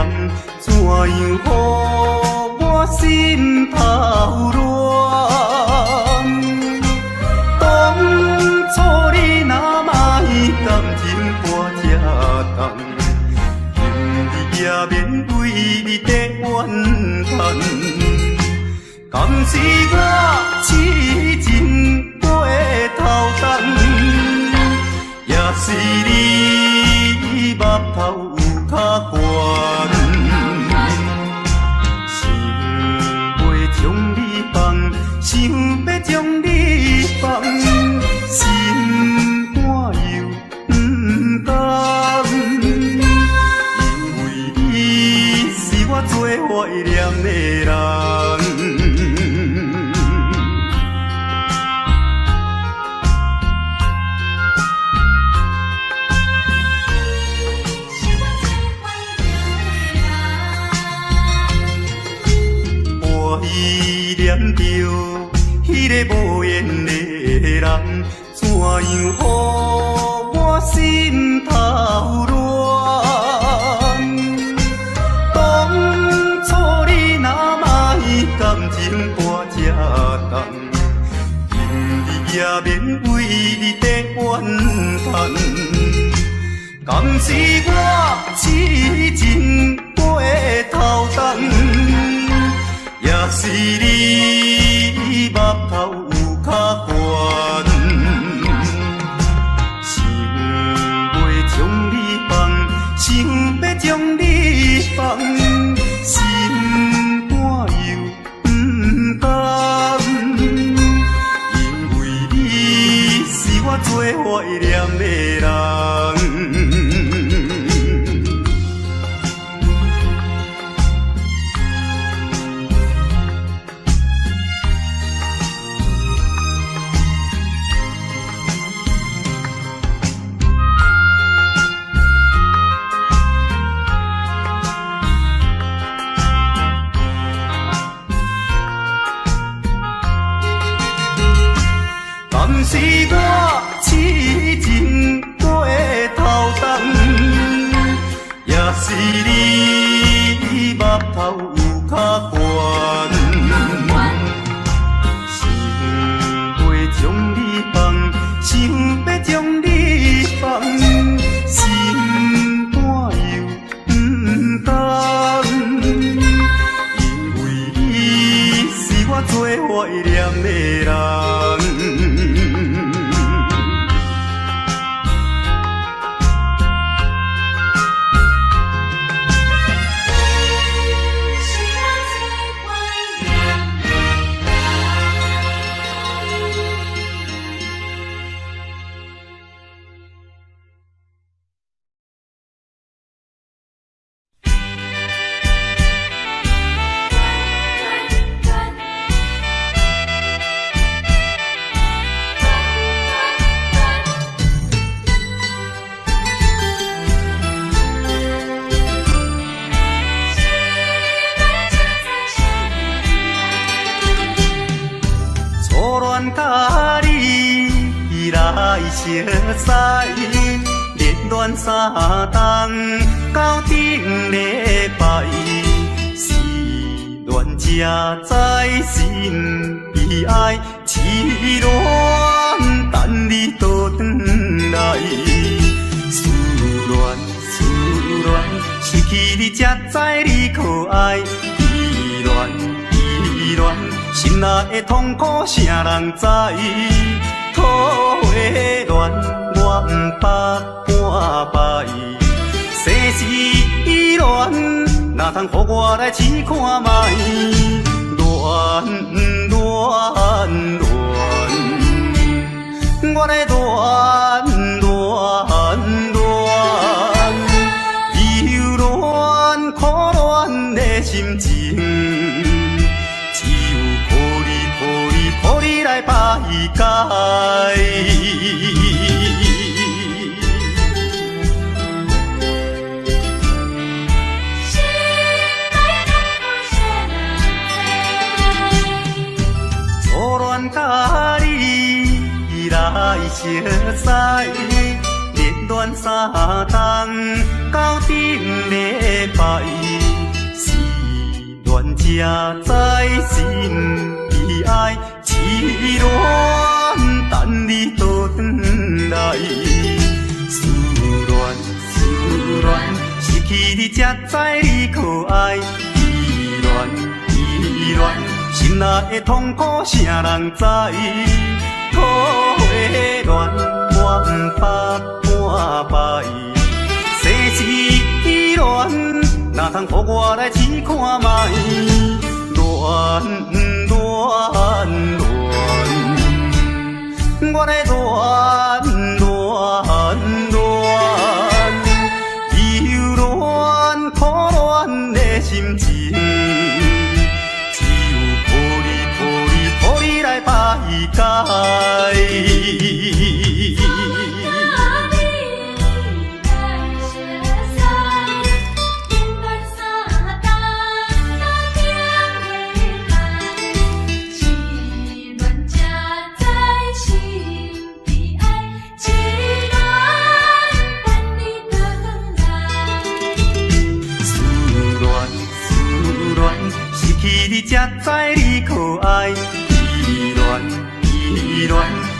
人，怎样予我心头乱？当初你若莫感情破这重，今日也免为你在怨叹。敢是我痴情过头重，也是你目头有较悬，想要将你放，想要将你放，心肝又不甘，因为你是我最怀念的人。依念着迄个无缘的人，怎样予我心头乱？当初你若莫感情破这重，今日也免为你在怨叹。敢是我痴情过头重？也是你目头有较悬，想要将你放，想要将你放，心肝又不甘，因为你是我最怀念的人。是我痴情过头重，也是你目头有较悬，想要将你放，想要将你放，心肝又不甘，因为你是我最怀念的人。甲你来熟悉，热恋三冬到顶礼拜，是恋才知心悲哀，痴恋等你倒转来，思恋失去你才知你可爱，依恋。心内的痛苦，啥人知？土的恋，我不捌半摆。世事恋，哪通予我来试看觅？恋，我来恋，忧恋苦恋的心情。予你来排解，初恋甲你来熟悉，热恋三冬到顶礼拜。才知心悲哀，痴恋等你倒转来。思恋思恋，失去你才知你可爱。依恋依恋，心内的痛苦谁人知？土花恋，我不捌半摆。世事恋，哪通予我来试看卖？恋恋恋，我来恋恋恋，忧恋苦恋的心情，只有抱你来排解。你才知你可爱，依恋依恋，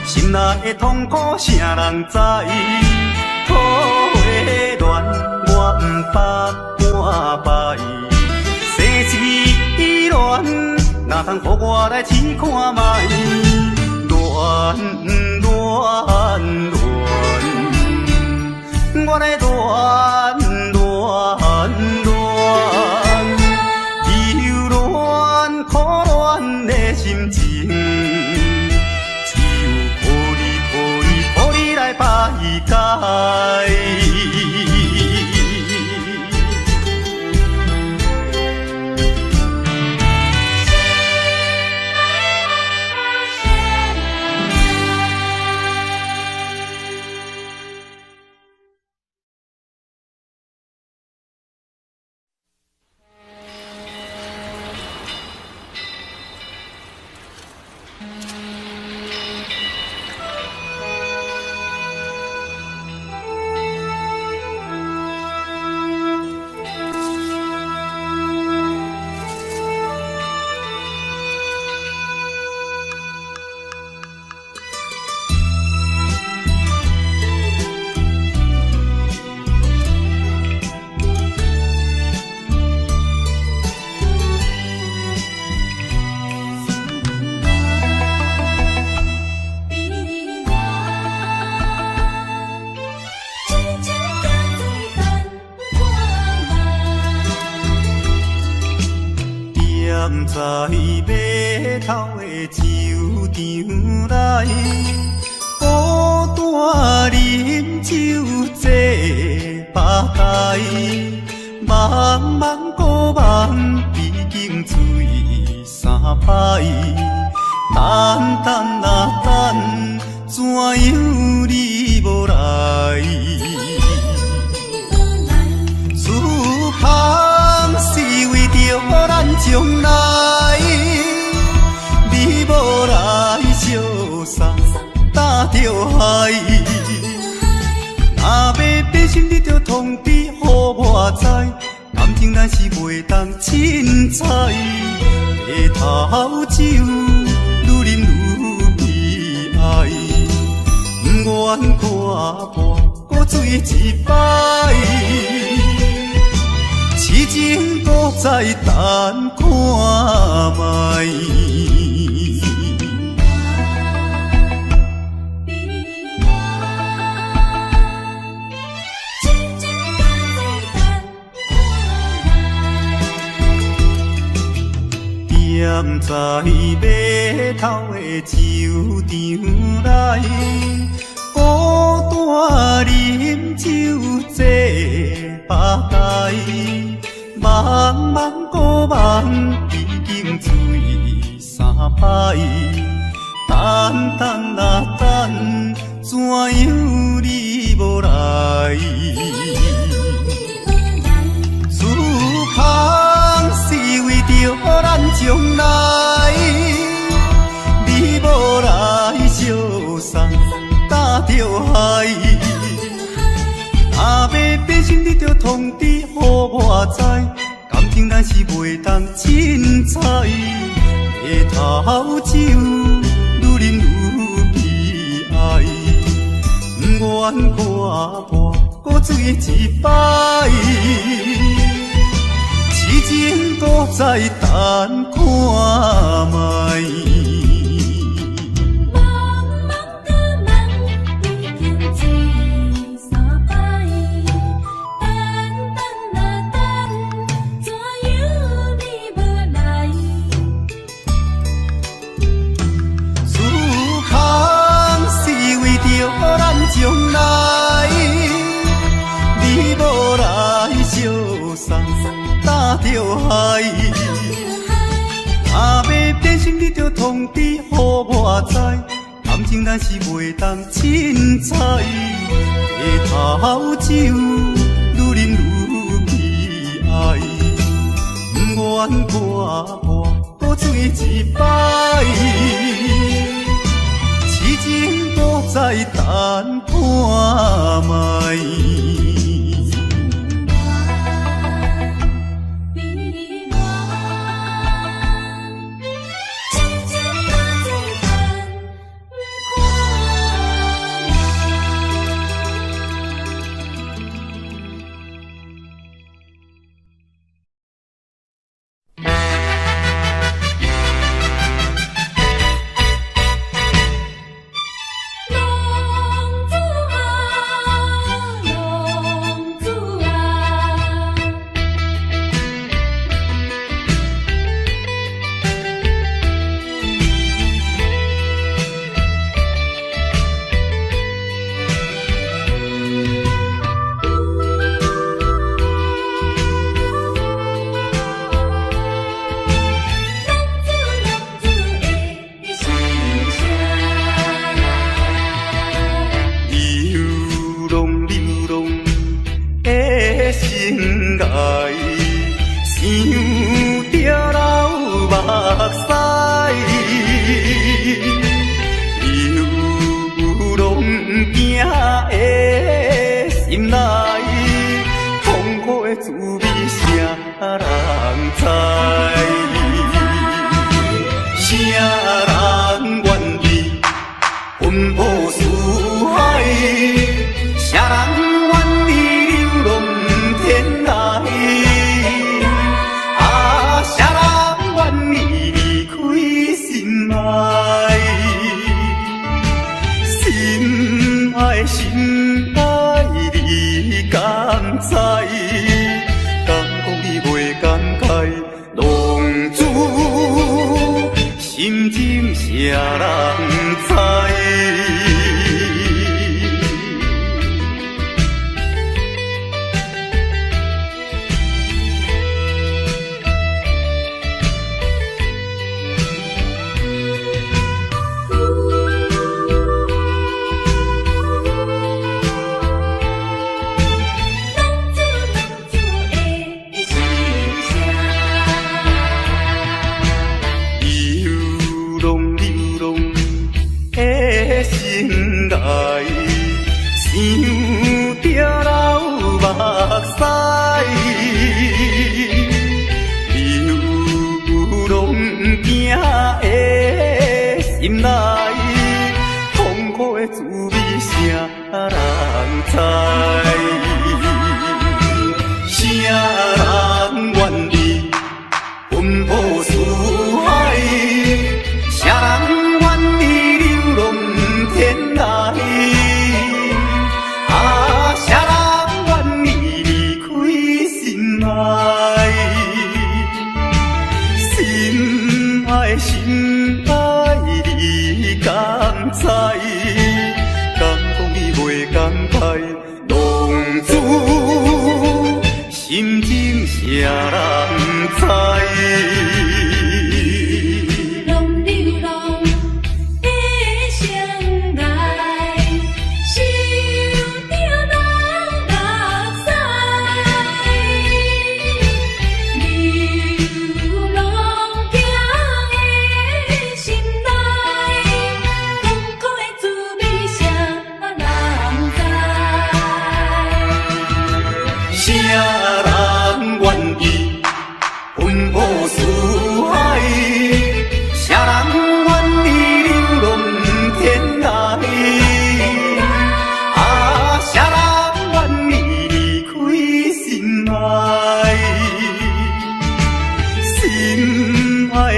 心内的痛苦谁人知？土花恋，我不捌半摆。世事恋，哪通予我来试看卖？恋恋恋，我来恋恋恋。苦恋的心情，只有抱你来排解。在码头的酒场内，孤单饮酒坐吧台，茫茫孤梦已经醉三摆，等等啊等，怎样你无来？思盼是为着咱将来，你无来相送，担着害。若要变心，你着通知予我知，感情咱是袂当凊彩。下头酒愈啉愈悲哀，不愿看破搁醉一摆。痴情搁再等看卖。踮在码头的酒场内，孤单饮酒坐吧台，茫茫孤梦已经醉三摆，等等啊等，怎样你无来？思盼是为着咱将来，你无来相送，担着害。若要变心，你着通知予我知，感情咱是袂当凊彩，回头酒愈啉愈悲哀，不愿看破搁醉一摆，痴情搁再等看卖。将来，你无来相送，担着害。若要变心，你着通知予我知。感情咱是袂当凊彩，回头酒愈啉愈悲哀，不愿看破搁醉一摆。痴情搁再等看卖。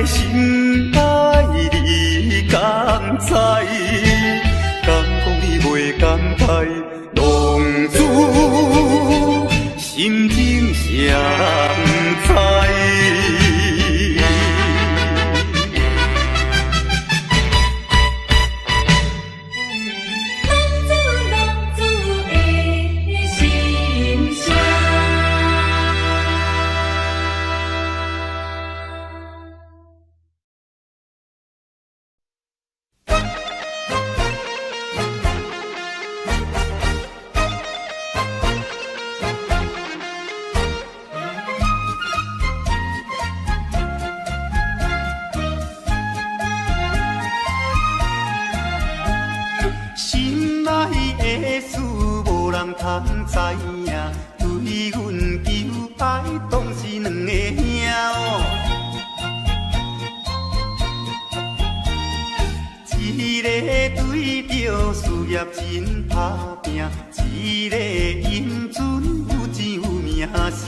心爱你敢知？敢讲你袂感慨，浪子心情谁人知？通知影，对阮求爱当是两个兄哦。一个对着事业真打拼，一个英俊有钱有名声。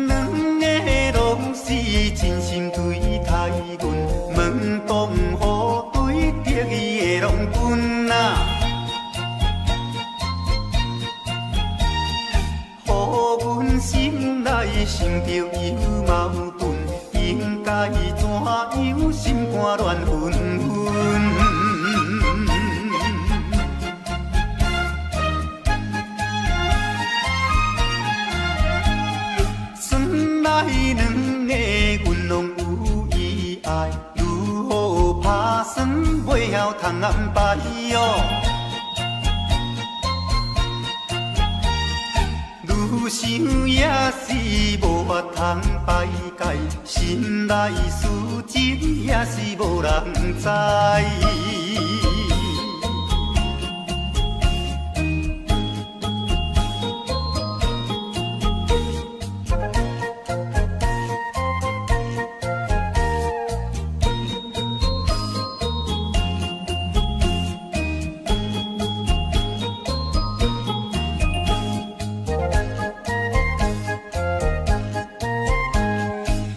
两个拢是真心对待阮，门当户对得意的拢分啊，予阮心内想着有矛盾，应该怎样心肝乱纷纷。算来两个阮拢有意爱，如何打算袂晓通安排哟？愈想也是无法通排解，心内事情也是无人知。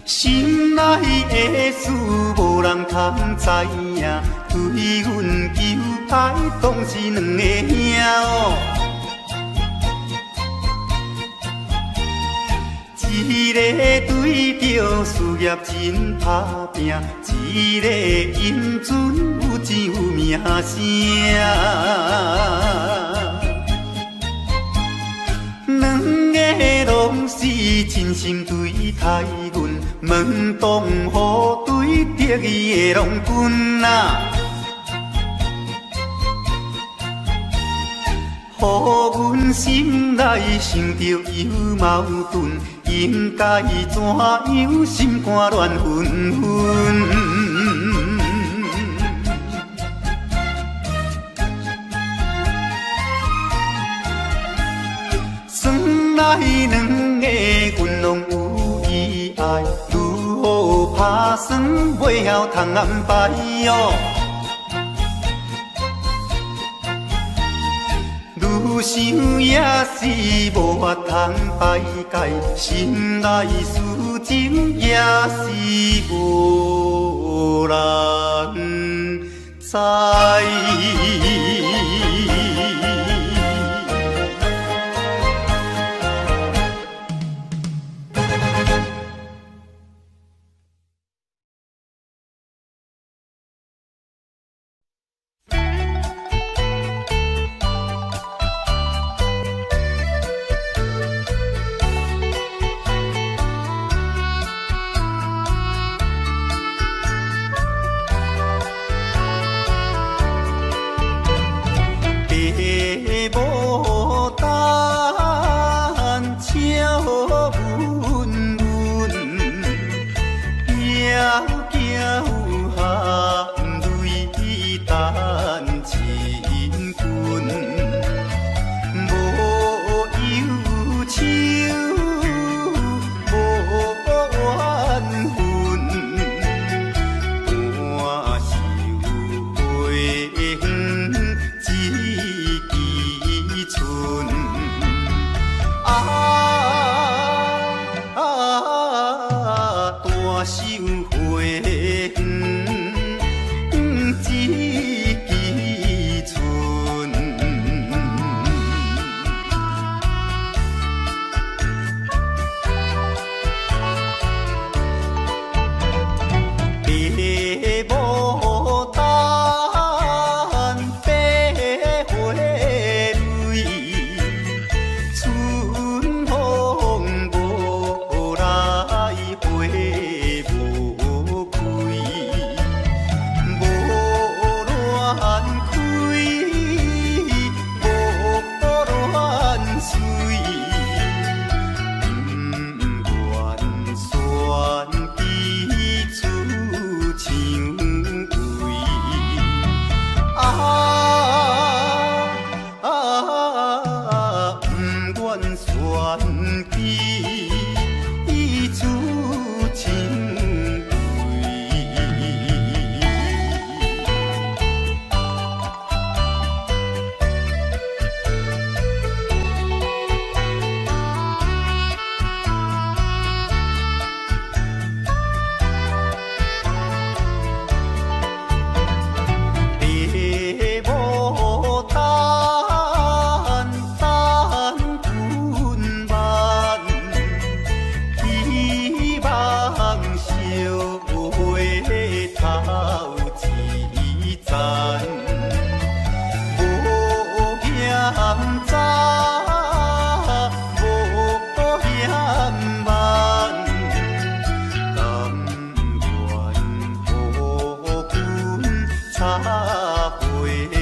心内的事无人通知影，对阮求爱当是两个兄哦。一个对着事业真打拼，一个英俊有钱有名声。两个拢是真心对待阮，门当户对得意的拢分啊，予阮心内想着有矛盾，应该怎样心肝乱纷纷。算来两个阮拢有意爱，如何打算袂晓通安排哟？愈想也是无法通排解，心内事情也是无人知。收花园，一枝春。爸母等白花蕊，春风无来花无开，无乱开，无乱随，不愿选枝出窗外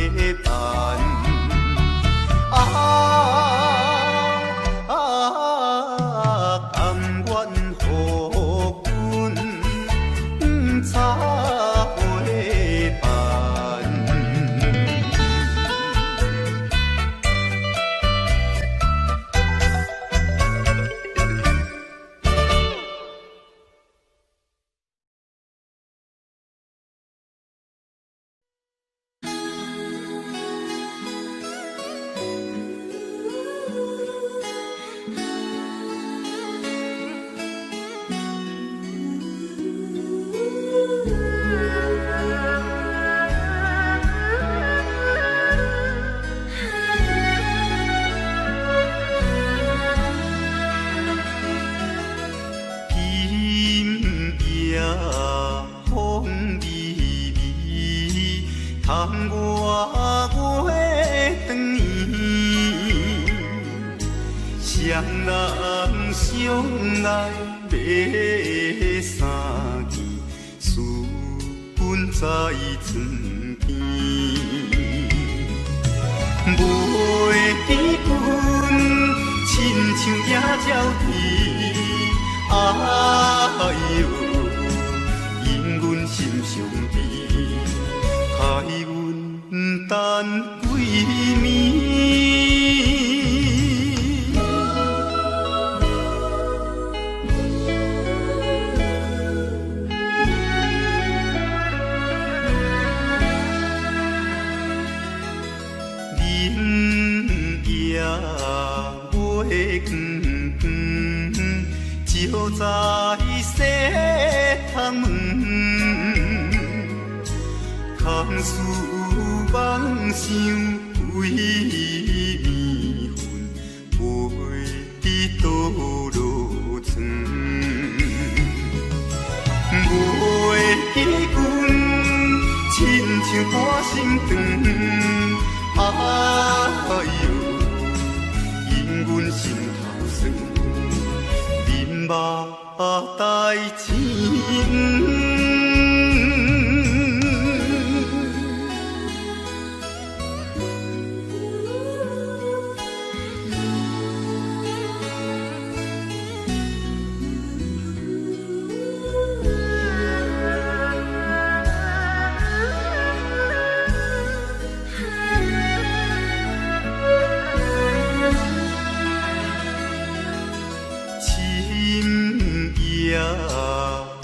月长圆，双人相爱买三件，私奔在床边。袂记阮亲像野鸟啼，哎呦，因阮心伤悲，害阮等几暝。月光光，照在西窗门，空思梦想为暝昏，袂知倒落床。袂记阮亲像半身长，哎呦。阮心头酸，忍目代情。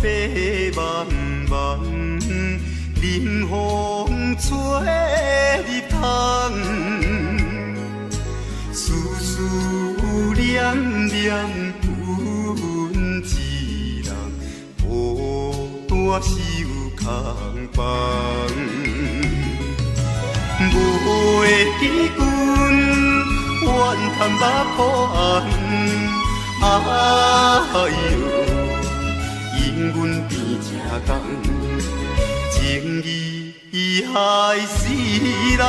白茫茫，冷风吹入窗，思思念念，阮一人。我是有空房，无会记阮怨叹目苦红。哎呦，因阮变正共，情义害死人。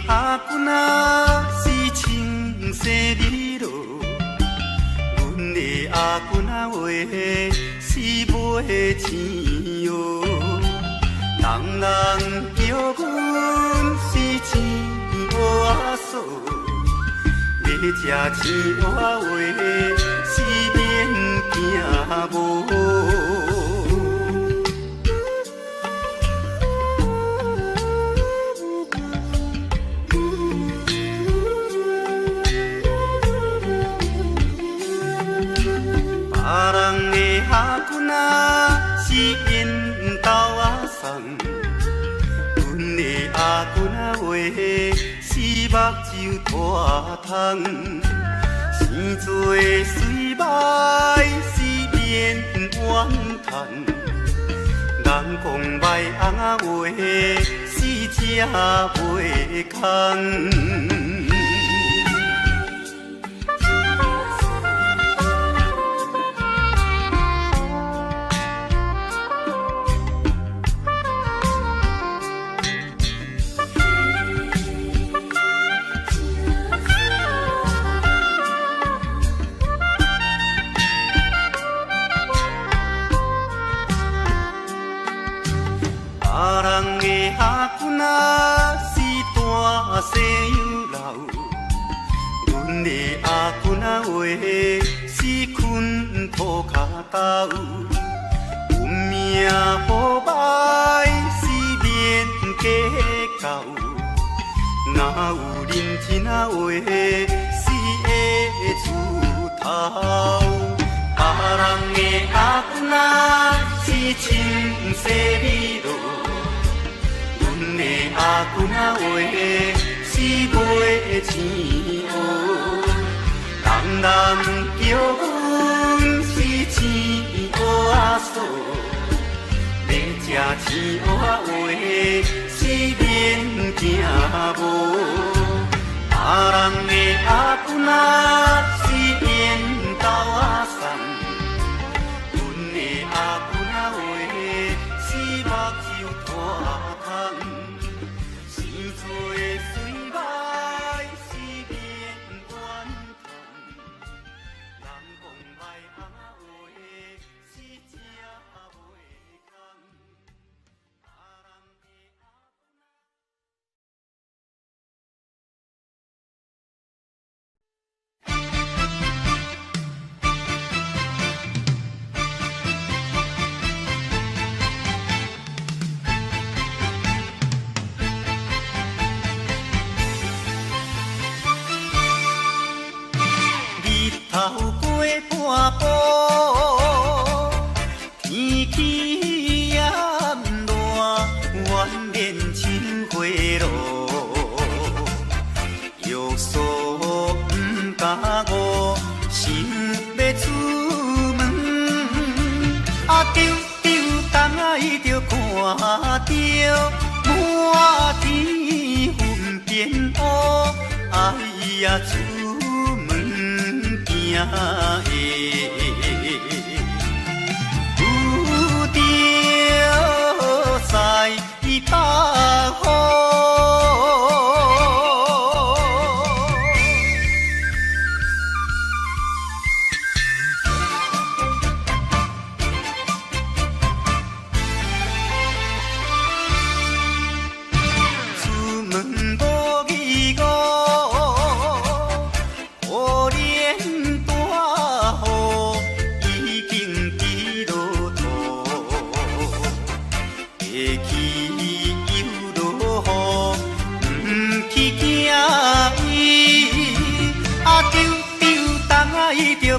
阿姑仔是穿西里路，阮的阿姑仔话是买钱哟。人人叫阮是钱娃嫂，要吃钱娃话是免惊无。阿君仔是因兜仔送，阮的阿君仔话是目睭大通，生做水歹是免怨叹，人讲歹翁仔话是吃袂空。阿君仔是大西洋流，阮的阿君仔话是困土脚豆，运命好歹是免计较，哪有认真仔话是会出头。别人的阿君仔是亲西里路，阮的阿君仔话是买钱哦，人人叫阮是钱娃嫂，要吃钱娃话是免惊无。别人的阿君仔是因兜仔送，阮的阿君仔话是目睭大通。头过半步，天气炎热，愿免秋花露。约束不敢误，想要出门，丢东爱着看着满天云变乌，哎呀出门行的。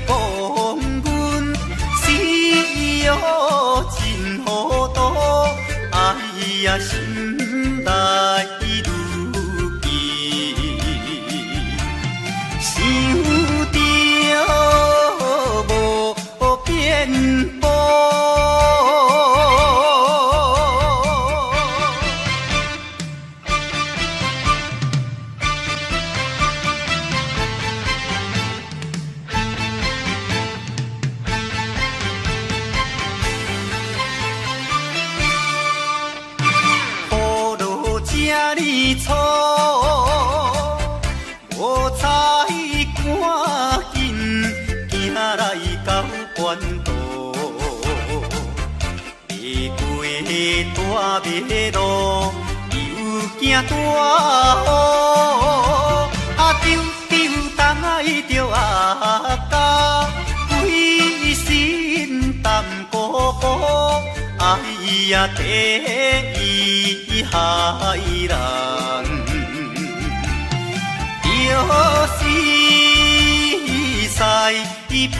讲阮死哟真糊涂，哎呀心内如记，想着无变步。错，无采赶紧行来到关渡，爬过大马路，又惊大雨，丢等着阿家，规身淡薄薄，哎呀，第一害人。着死在北方。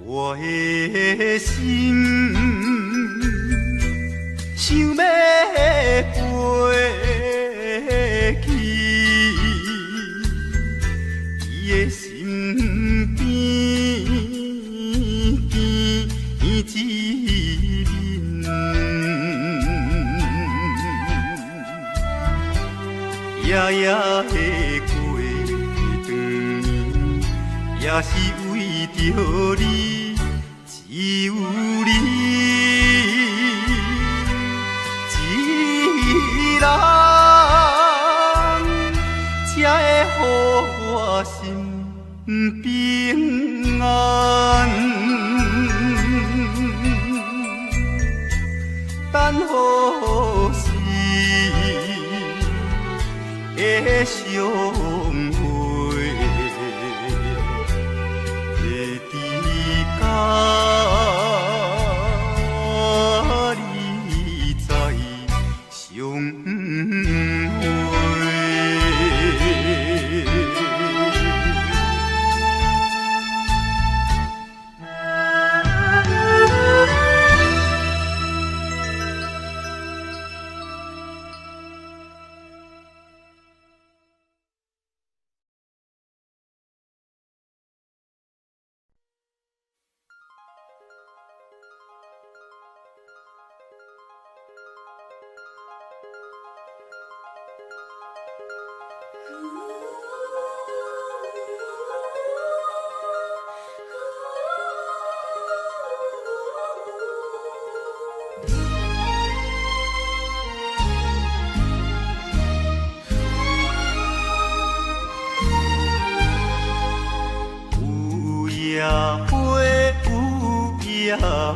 我的身边见一面，夜夜的过长年，也是为着你，只有你一人，才会予我心平安。等何时的相会，会伫甲你再相会。野花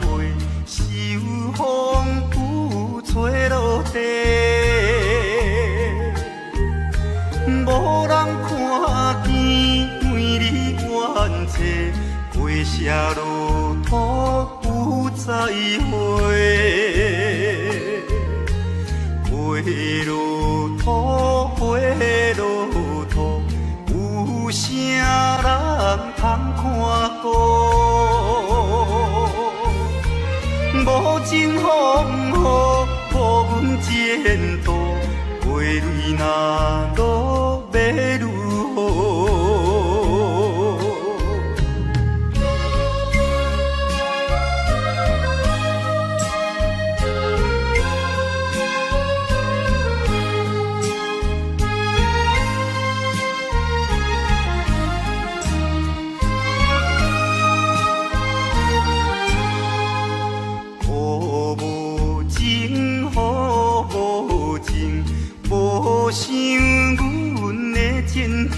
受风雨吹落地，无人看见美丽原册，花谢落土有再会，花落土，花落土，有啥人通看过？无情风雨，无阮前途，花蕊若落要如何？无想阮的前程，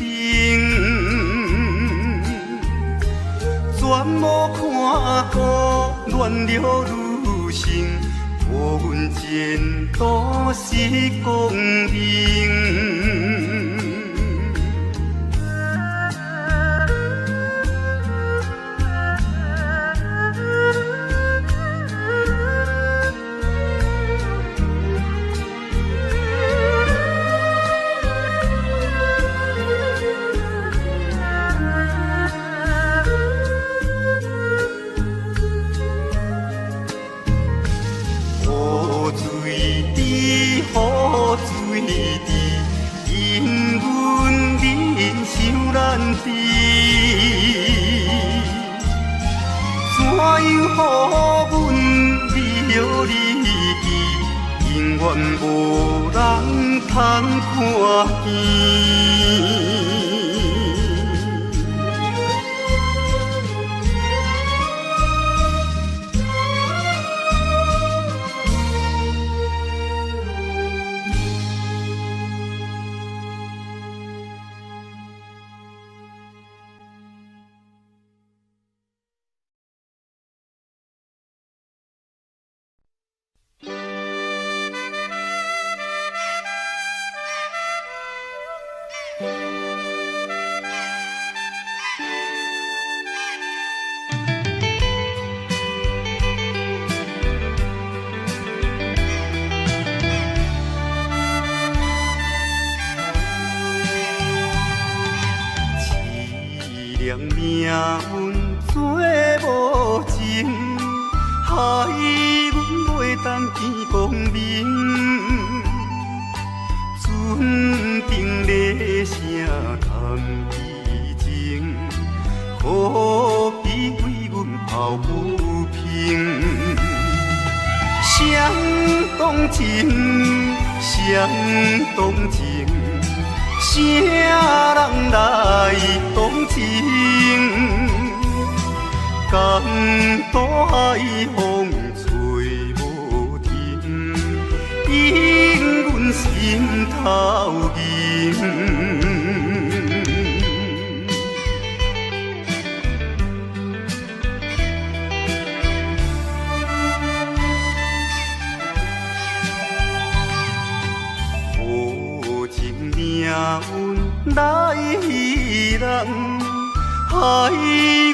全无看过恋了女性，无阮前途是光明。雨水滴，因阮人想难知，怎样予阮为了你记，永远无人通看见。命运做无情，害阮袂当见光明。船顶咧声空悲情，可比为阮抱不平。相同情，相同情，啥人来同情？江大海风吹无停，引阮心头凝。无情命运来戏人，害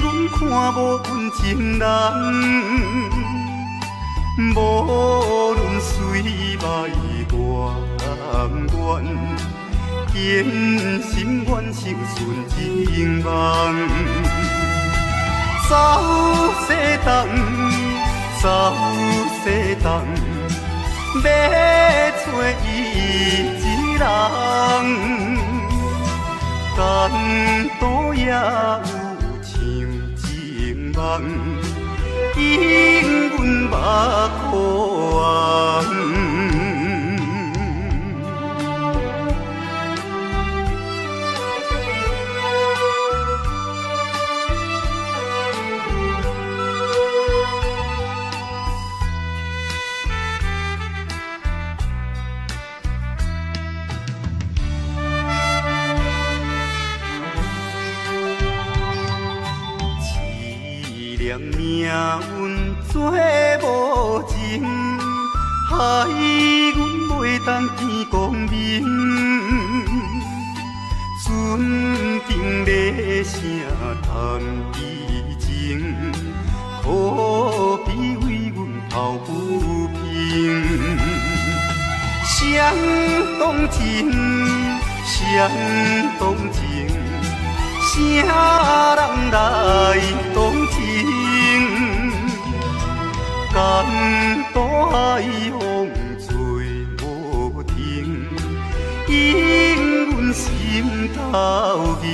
阮看无阮情人。无论水歹多远，坚心愿守顺情梦。走西东，走西东，要找伊一人。间都也有像情梦，引阮目眶红。命运做无情，害阮袂当见光明。船顶咧声谈悲情，可比为阮抱不平。相同情，相同情，啥人来同情？江大海风吹无停，引阮心头凝。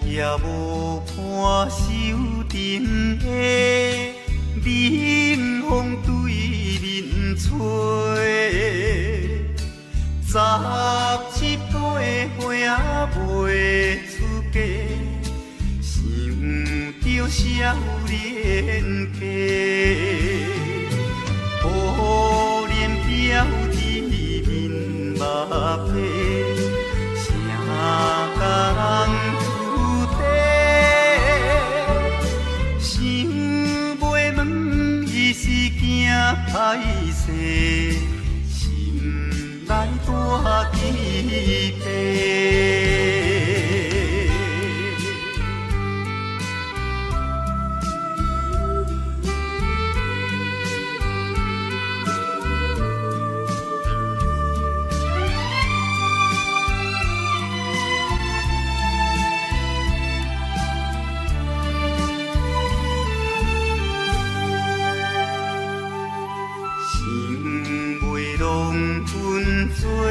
也无伴手阵的冷风对面吹，17岁花也袂出嫁，想着少年家，可怜表姊面目皮，啥甲人？是惊歹势，心内大疑惑。做红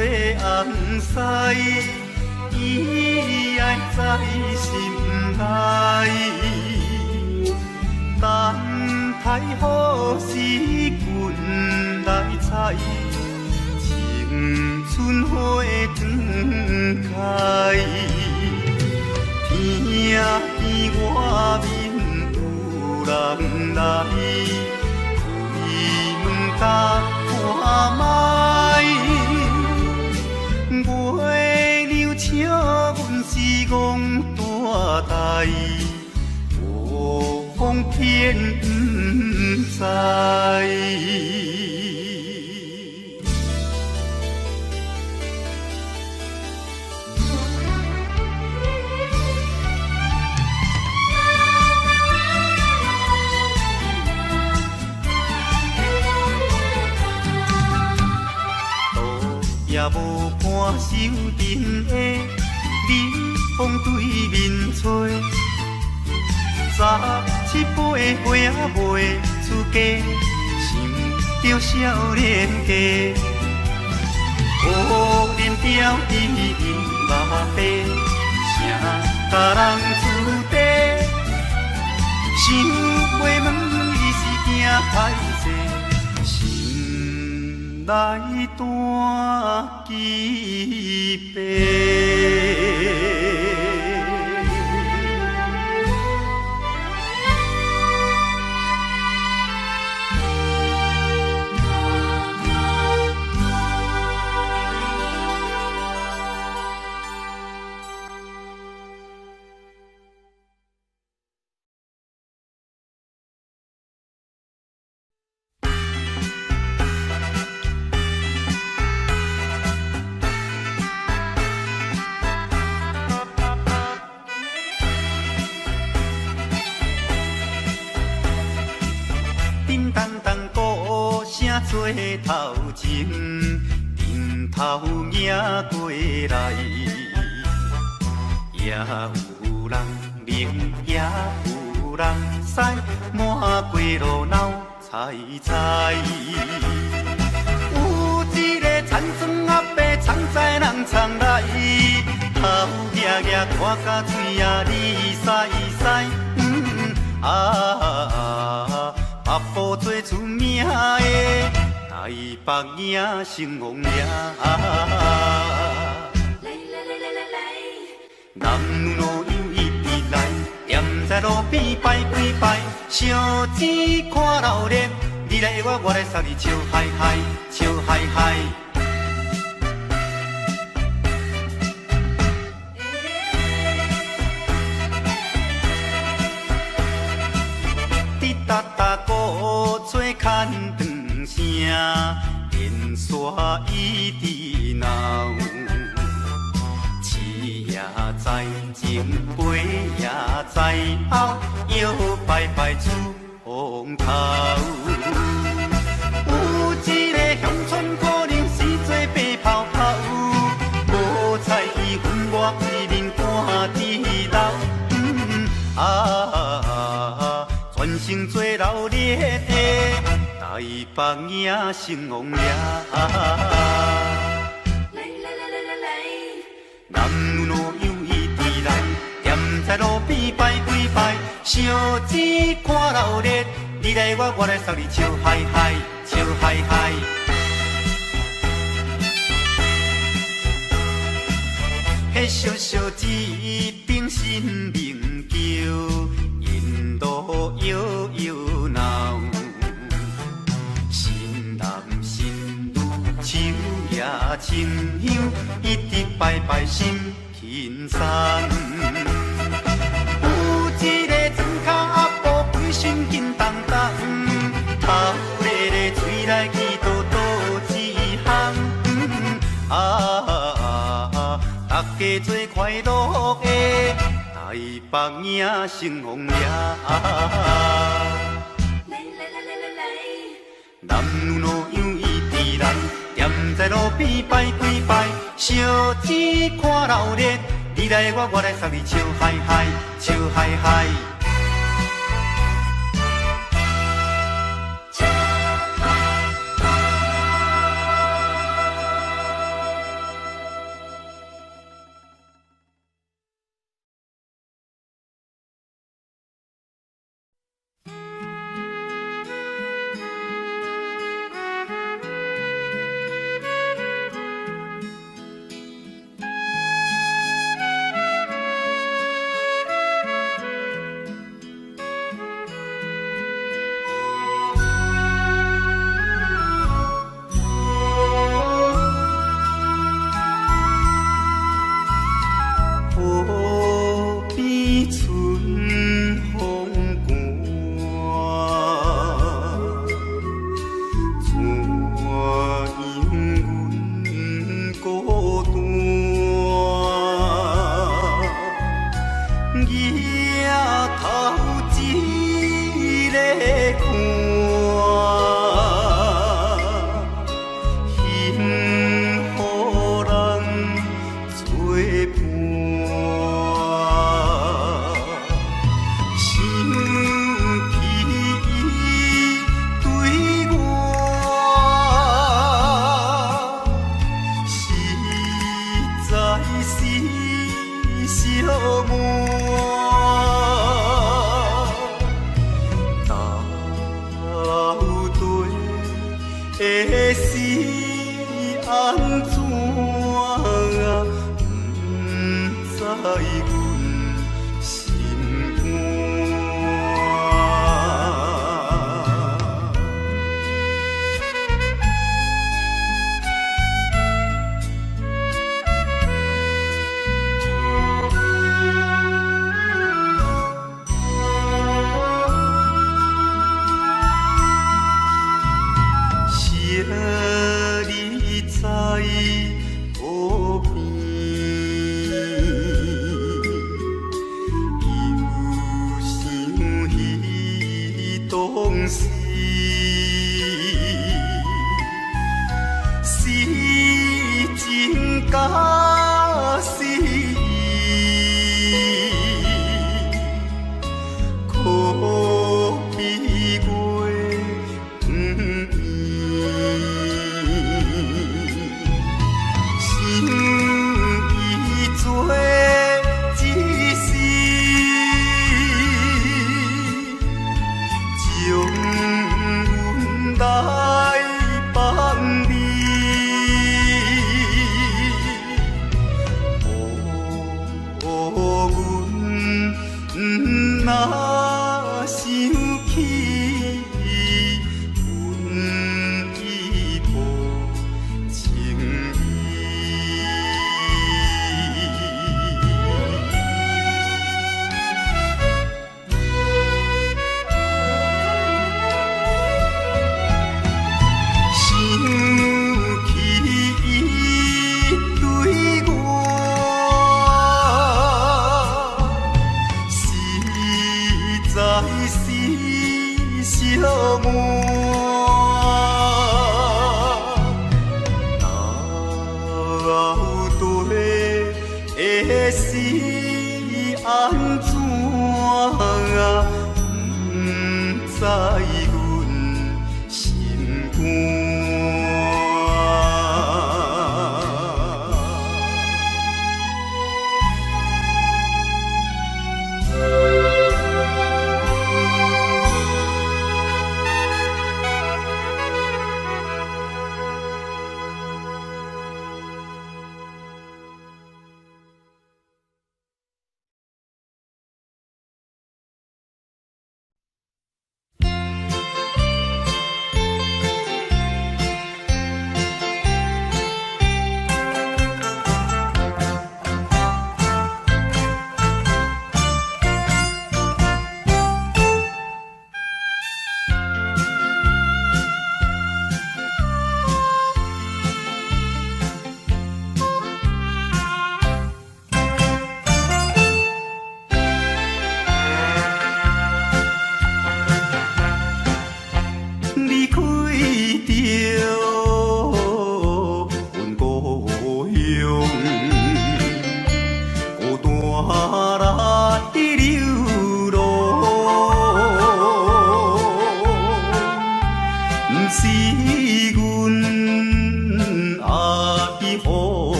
婿，伊爱在心内，等待好时阮来采，青春花长开。听见外面有人来，开门甲看卖。月亮笑阮是戆大台，无风偏不知。也无半袖人的冷风对面吹，17杯杯仔卖出价，想着少年家。乌林钓伊马背，谁甲人厝地？想袂问伊是惊歹势，心内断几杯。做头前，顶头迎过来，也有人明，也有人使，满过路闹猜猜。有一个田庄阿伯，藏在人藏来，头额额看甲嘴啊哩塞塞，目步做出名的。台北影成王爷，男女老幼一直来，踮在路边摆几摆，烧钱看热闹，你来我，我来送你笑嗨嗨，笑嗨嗨。滴答答鼓吹牵长声。电线一直闹，市也在前，背也在后，摇摆摆出风头。有一个乡村可能是做白泡泡，无彩伊分我一面看地老，全身做热烈的。台北影成王爷，男女老幼一直来，踮在路边摆几摆，烧钱看热闹，你来我，我来送你笑嗨嗨，笑嗨嗨。迄小小一柄新名叫，引路摇摇闹。手也清香，一直摆摆心轻松。有一个庄脚阿婆，规身紧当当，头咧咧嘴来去倒倒一项。大家做快乐的，台北影成王爷。男女老幼一直来。踮在路边摆几摆，烧钱看热闹，你来我，我来送你笑嗨嗨，笑嗨嗨。春风寒，怎样阮孤单？夜头一个看，幸予人作伴。想起伊对我，实在是寂寞。会是安怎啊？不知阮心肝。昔日在河边，又想起当时，是情假是意，可比月不圆。想伊做一世，将阮来放你。阮若想起，阮已无情意。想起伊对我，实在是寂寞。到底会是安怎啊？不知阮心肝。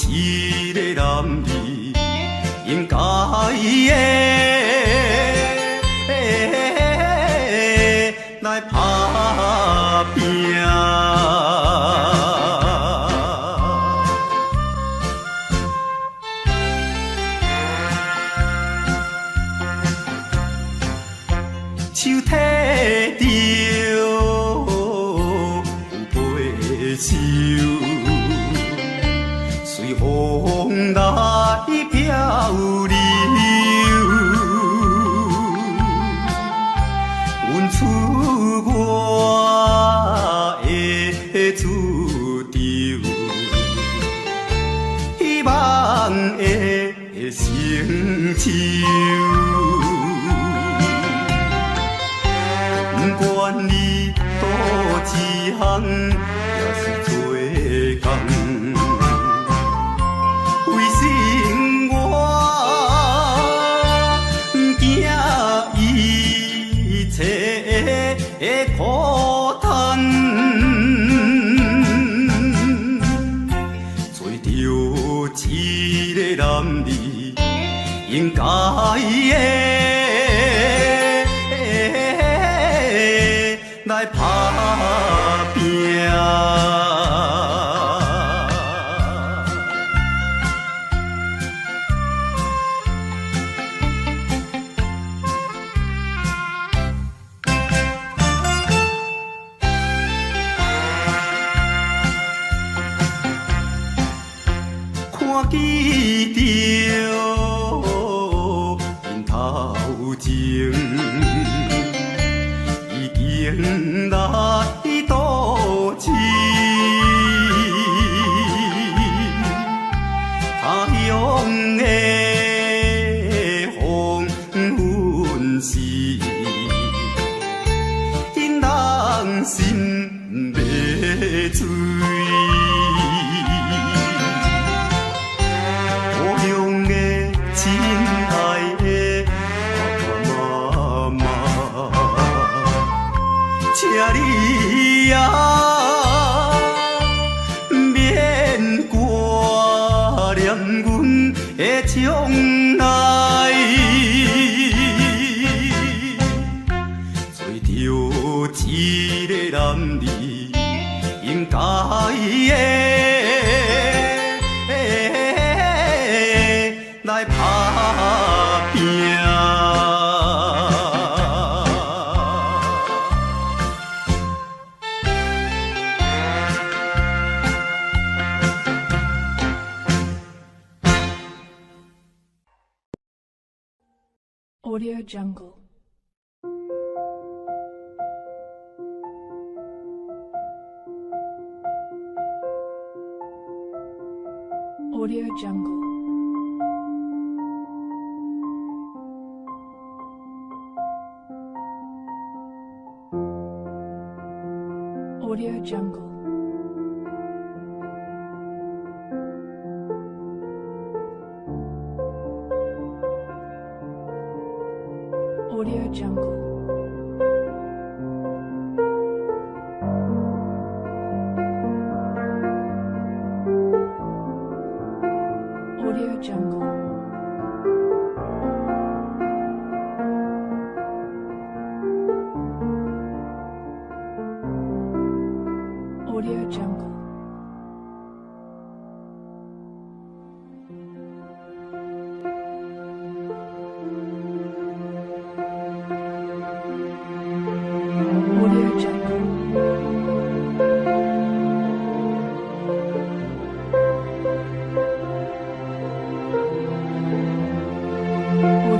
一个男儿应该的来打拼。手提着有背手，随风来漂流。阮出我的厝场，希望会成就。不管你倒一项，也是做工。为生我惊一切的苦叹，做着一个男儿应该的。来打拼。看见着因头前已经来倒市，他乡的黄昏时，因人心要醉。故乡的亲爱的爸爸妈妈，请你免挂念阮的将来，做着一个男儿应该的。来打拼。Audio Jungle. Audio Jungle. Audio Jungle. Audio Jungle. Audio Jungle. Audio Jungle. Audio Jungle.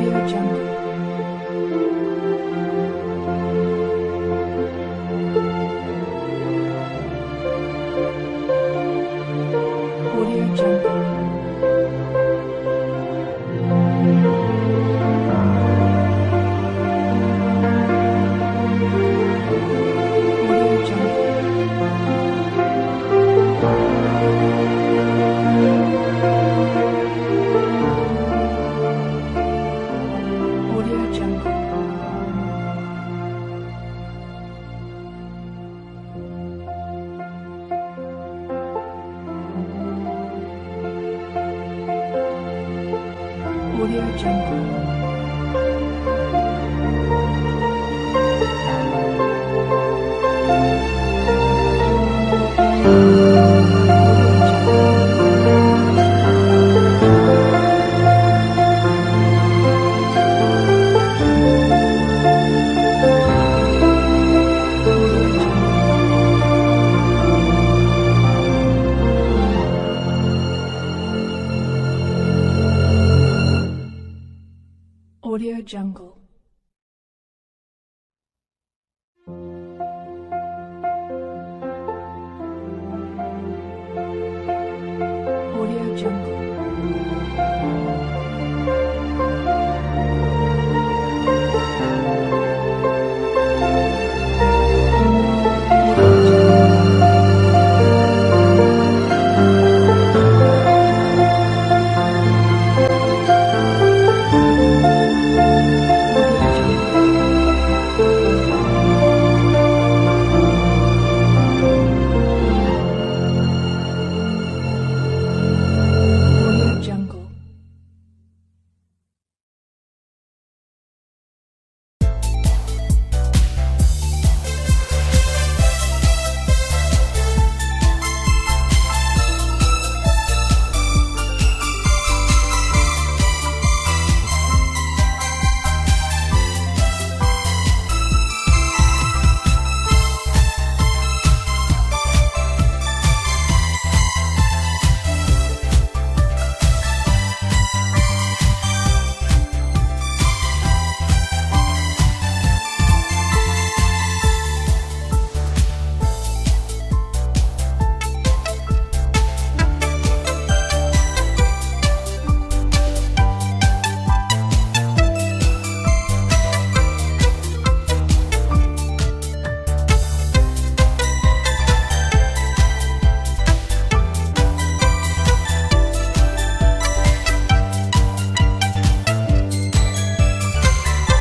Audio Jungle. Audio Jungle. Audio Jungle. Audio Jungle. Audio Jungle.